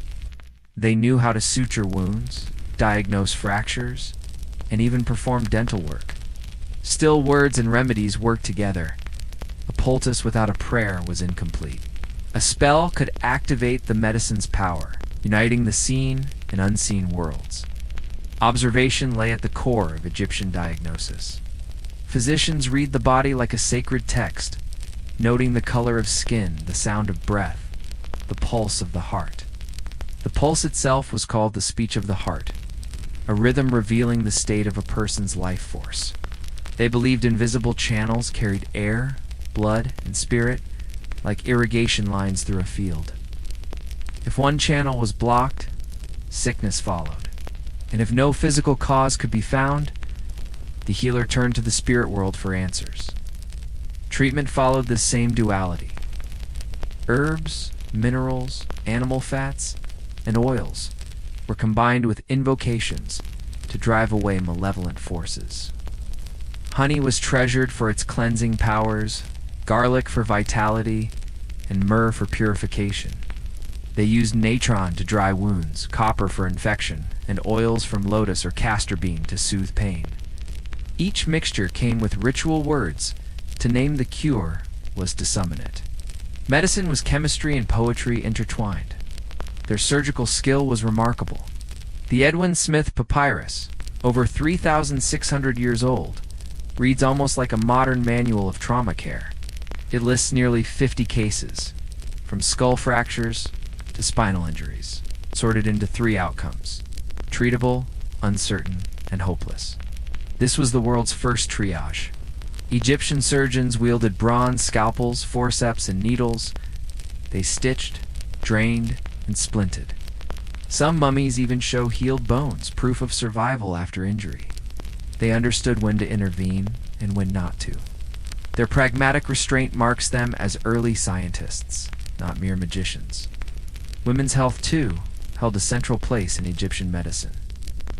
They knew how to suture wounds, diagnose fractures, and even perform dental work. Still, words and remedies worked together. A poultice without a prayer was incomplete. A spell could activate the medicine's power, uniting the seen and unseen worlds. Observation lay at the core of Egyptian diagnosis. Physicians read the body like a sacred text, noting the color of skin, the sound of breath, the pulse of the heart. The pulse itself was called the speech of the heart, a rhythm revealing the state of a person's life force. They believed invisible channels carried air, blood, and spirit, like irrigation lines through a field. If one channel was blocked, sickness followed. And if no physical cause could be found, the healer turned to the spirit world for answers. Treatment followed this same duality. Herbs, minerals, animal fats, and oils were combined with invocations to drive away malevolent forces. Honey was treasured for its cleansing powers, garlic for vitality, and myrrh for purification. They used natron to dry wounds, copper for infection, and oils from lotus or castor bean to soothe pain. Each mixture came with ritual words. To name the cure was to summon it. Medicine was chemistry and poetry intertwined. Their surgical skill was remarkable. The Edwin Smith Papyrus, over 3,600 years old, reads almost like a modern manual of trauma care. It lists nearly 50 cases, from skull fractures to spinal injuries, sorted into 3 outcomes: treatable, uncertain, and hopeless. This was the world's first triage. Egyptian surgeons wielded bronze scalpels, forceps, and needles. They stitched, drained, and splinted. Some mummies even show healed bones, proof of survival after injury. They understood when to intervene and when not to. Their pragmatic restraint marks them as early scientists, not mere magicians. Women's health, too, held a central place in Egyptian medicine.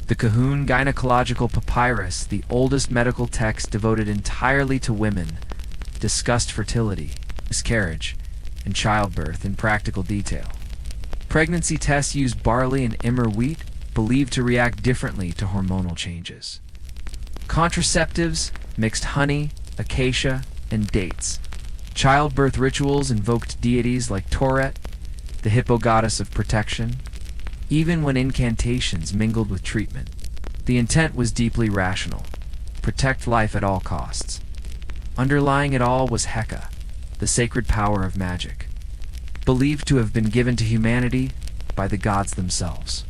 The Kahun Gynecological Papyrus, the oldest medical text devoted entirely to women, discussed fertility, miscarriage, and childbirth in practical detail. Pregnancy tests used barley and emmer wheat, believed to react differently to hormonal changes. Contraceptives mixed honey, acacia, and dates. Childbirth rituals invoked deities like Toret, the hippo goddess of protection. Even when incantations mingled with treatment, the intent was deeply rational: protect life at all costs. Underlying it all was Heka, the sacred power of magic, believed to have been given to humanity by the gods themselves.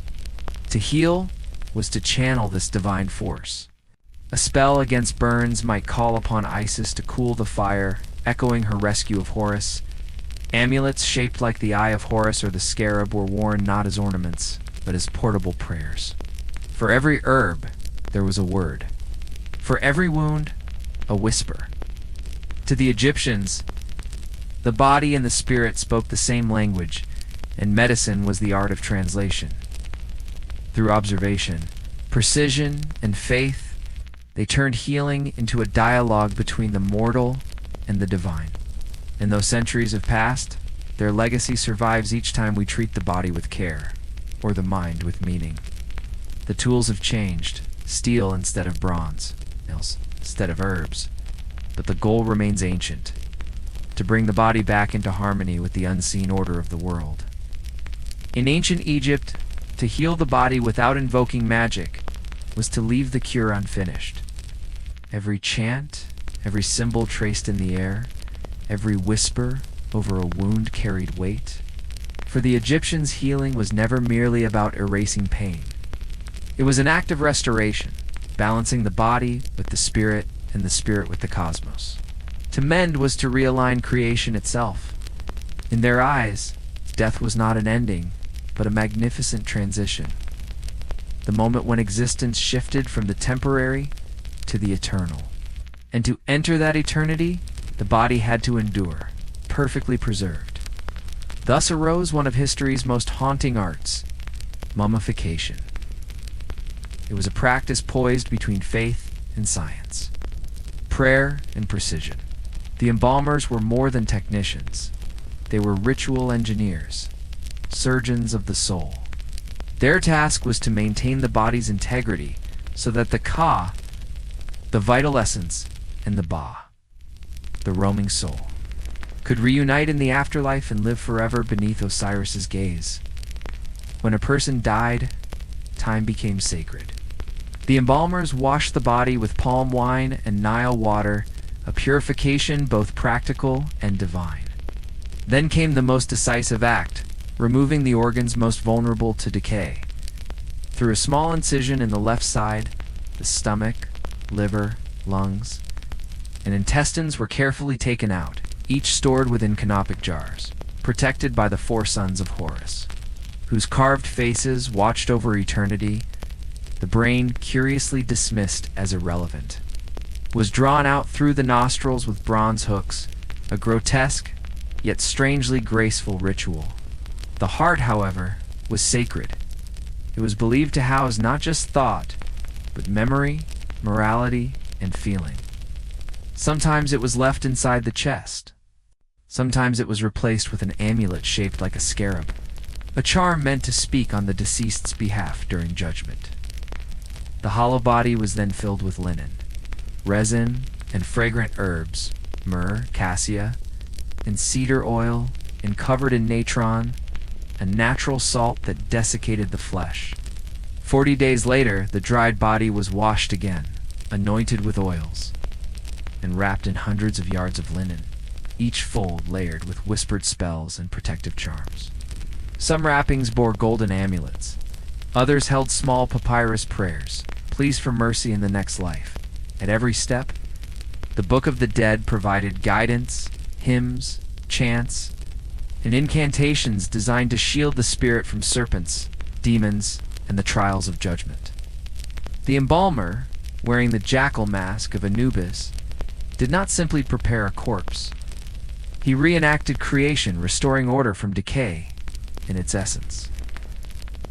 To heal was to channel this divine force. A spell against burns might call upon Isis to cool the fire, echoing her rescue of Horus. Amulets shaped like the eye of Horus or the scarab were worn not as ornaments, but as portable prayers. For every herb, there was a word. For every wound, a whisper. To the Egyptians, the body and the spirit spoke the same language, and medicine was the art of translation. Through observation, precision, and faith, they turned healing into a dialogue between the mortal and the divine. And though centuries have passed, their legacy survives each time we treat the body with care, or the mind with meaning. The tools have changed: steel instead of bronze, nails instead of herbs, but the goal remains ancient: to bring the body back into harmony with the unseen order of the world. In ancient Egypt, to heal the body without invoking magic was to leave the cure unfinished. Every chant, every symbol traced in the air, every whisper over a wound carried weight. For the Egyptians, healing was never merely about erasing pain. It was an act of restoration, balancing the body with the spirit and the spirit with the cosmos. To mend was to realign creation itself. In their eyes, death was not an ending, but a magnificent transition. The moment when existence shifted from the temporary to the eternal. And to enter that eternity the body had to endure, perfectly preserved. Thus arose one of history's most haunting arts, mummification. It was a practice poised between faith and science, prayer and precision. The embalmers were more than technicians. They were ritual engineers, surgeons of the soul. Their task was to maintain the body's integrity so that the ka, the vital essence, and the ba, the roaming soul, could reunite in the afterlife and live forever beneath Osiris's gaze. When a person died, time became sacred. The embalmers washed the body with palm wine and Nile water, a purification both practical and divine. Then came the most decisive act, removing the organs most vulnerable to decay. Through a small incision in the left side, the stomach, liver, lungs, and intestines were carefully taken out, each stored within canopic jars, protected by the four sons of Horus, whose carved faces watched over eternity. The brain, curiously dismissed as irrelevant, was drawn out through the nostrils with bronze hooks, a grotesque, yet strangely graceful ritual. The heart, however, was sacred. It was believed to house not just thought, but memory, morality, and feeling. Sometimes it was left inside the chest. Sometimes it was replaced with an amulet shaped like a scarab, a charm meant to speak on the deceased's behalf during judgment. The hollow body was then filled with linen, resin, and fragrant herbs, myrrh, cassia, and cedar oil, and covered in natron, a natural salt that desiccated the flesh. 40 days later, the dried body was washed again, anointed with oils, and wrapped in hundreds of yards of linen, each fold layered with whispered spells and protective charms. Some wrappings bore golden amulets. Others held small papyrus prayers, pleas for mercy in the next life. At every step, the Book of the Dead provided guidance, hymns, chants, and incantations designed to shield the spirit from serpents, demons, and the trials of judgment. The embalmer, wearing the jackal mask of Anubis, did not simply prepare a corpse. He reenacted creation, restoring order from decay in its essence.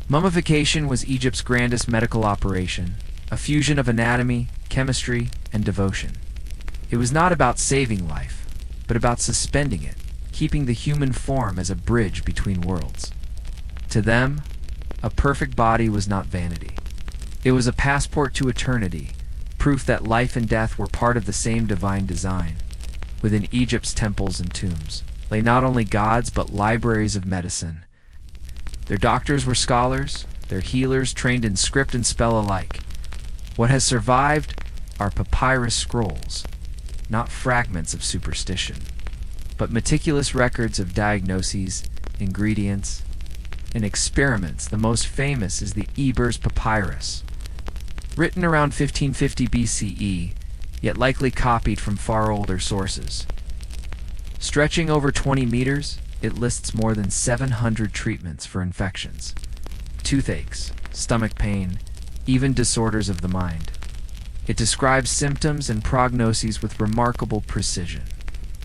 Mummification was Egypt's grandest medical operation, a fusion of anatomy, chemistry, and devotion. It was not about saving life, but about suspending it, keeping the human form as a bridge between worlds. To them, a perfect body was not vanity. It was a passport to eternity, proof that life and death were part of the same divine design. Within Egypt's temples and tombs lay not only gods but libraries of medicine. Their doctors were scholars, their healers trained in script and spell alike. What has survived are papyrus scrolls, not fragments of superstition, but meticulous records of diagnoses, ingredients, and experiments. The most famous is the Ebers Papyrus, written around 1550 BCE, yet likely copied from far older sources. Stretching over 20 meters, it lists more than 700 treatments for infections, toothaches, stomach pain, even disorders of the mind. It describes symptoms and prognoses with remarkable precision,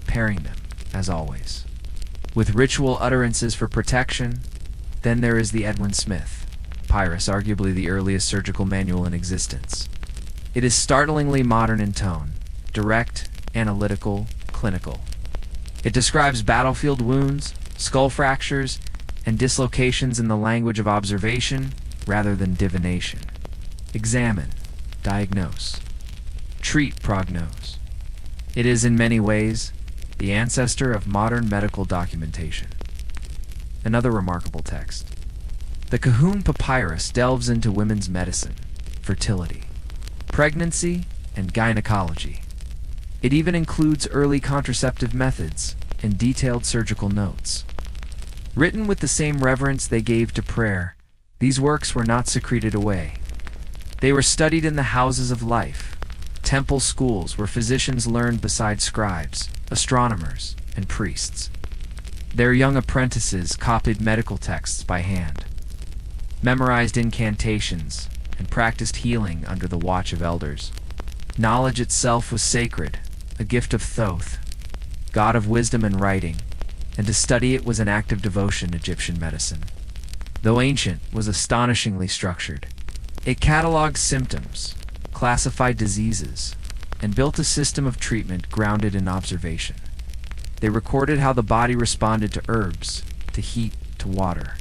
pairing them, as always, with ritual utterances for protection. Then there is the Edwin Smith papyrus, arguably the earliest surgical manual in existence. It is startlingly modern in tone, direct, analytical, clinical. It describes battlefield wounds, skull fractures, and dislocations in the language of observation rather than divination. Examine, diagnose, treat, prognose. It is in many ways the ancestor of modern medical documentation. Another remarkable text. The Kahun Papyrus delves into women's medicine, fertility, pregnancy, and gynecology. It even includes early contraceptive methods and detailed surgical notes. Written with the same reverence they gave to prayer, these works were not secreted away. They were studied in the houses of life, temple schools where physicians learned beside scribes, astronomers, and priests. Their young apprentices copied medical texts by hand, memorized incantations, and practiced healing under the watch of elders. Knowledge itself was sacred, a gift of Thoth, god of wisdom and writing, and to study it was an act of devotion. Egyptian medicine, though ancient, was astonishingly structured. It cataloged symptoms, classified diseases, and built a system of treatment grounded in observation. They recorded how the body responded to herbs, to heat, to water.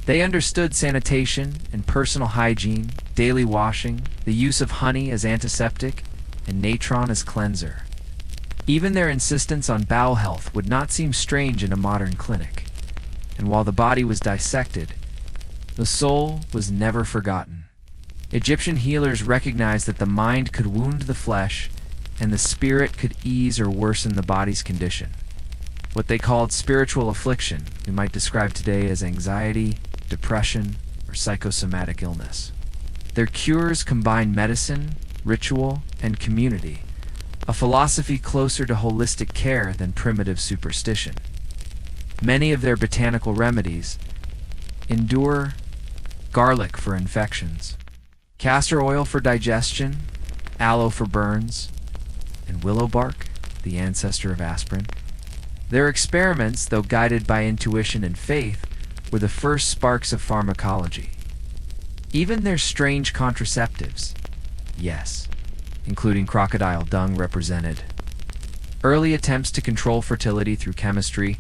They understood sanitation and personal hygiene, daily washing, the use of honey as antiseptic, and natron as cleanser. Even their insistence on bowel health would not seem strange in a modern clinic. And while the body was dissected, the soul was never forgotten. Egyptian healers recognized that the mind could wound the flesh, and the spirit could ease or worsen the body's condition. What they called spiritual affliction, we might describe today as anxiety, depression, or psychosomatic illness. Their cures combined medicine, ritual, and community, a philosophy closer to holistic care than primitive superstition. Many of their botanical remedies endure: garlic for infections, castor oil for digestion, aloe for burns, and willow bark, the ancestor of aspirin. Their experiments, though guided by intuition and faith, were the first sparks of pharmacology. Even their strange contraceptives, yes, including crocodile dung, represented early attempts to control fertility through chemistry,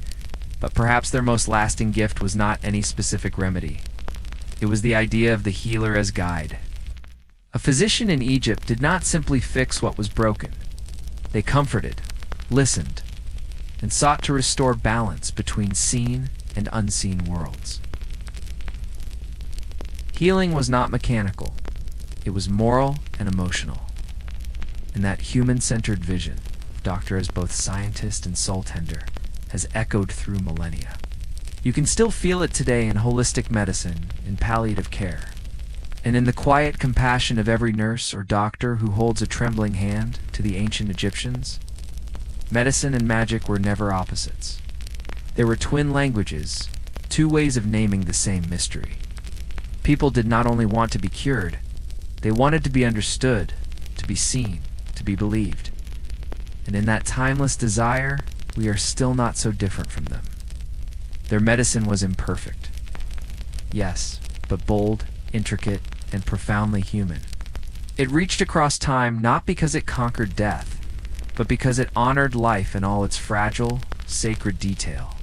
but perhaps their most lasting gift was not any specific remedy. It was the idea of the healer as guide. A physician in Egypt did not simply fix what was broken. They comforted, listened, and sought to restore balance between seen and unseen worlds. Healing was not mechanical. It was moral and emotional. And that human-centered vision, doctor as both scientist and soul tender, has echoed through millennia. You can still feel it today in holistic medicine, in palliative care, and in the quiet compassion of every nurse or doctor who holds a trembling hand. To the ancient Egyptians, medicine and magic were never opposites. They were twin languages, two ways of naming the same mystery. People did not only want to be cured, they wanted to be understood, to be seen, to be believed. And in that timeless desire, we are still not so different from them. Their medicine was imperfect, yes, but bold, intricate, and profoundly human. It reached across time not because it conquered death, but because it honored life in all its fragile, sacred detail.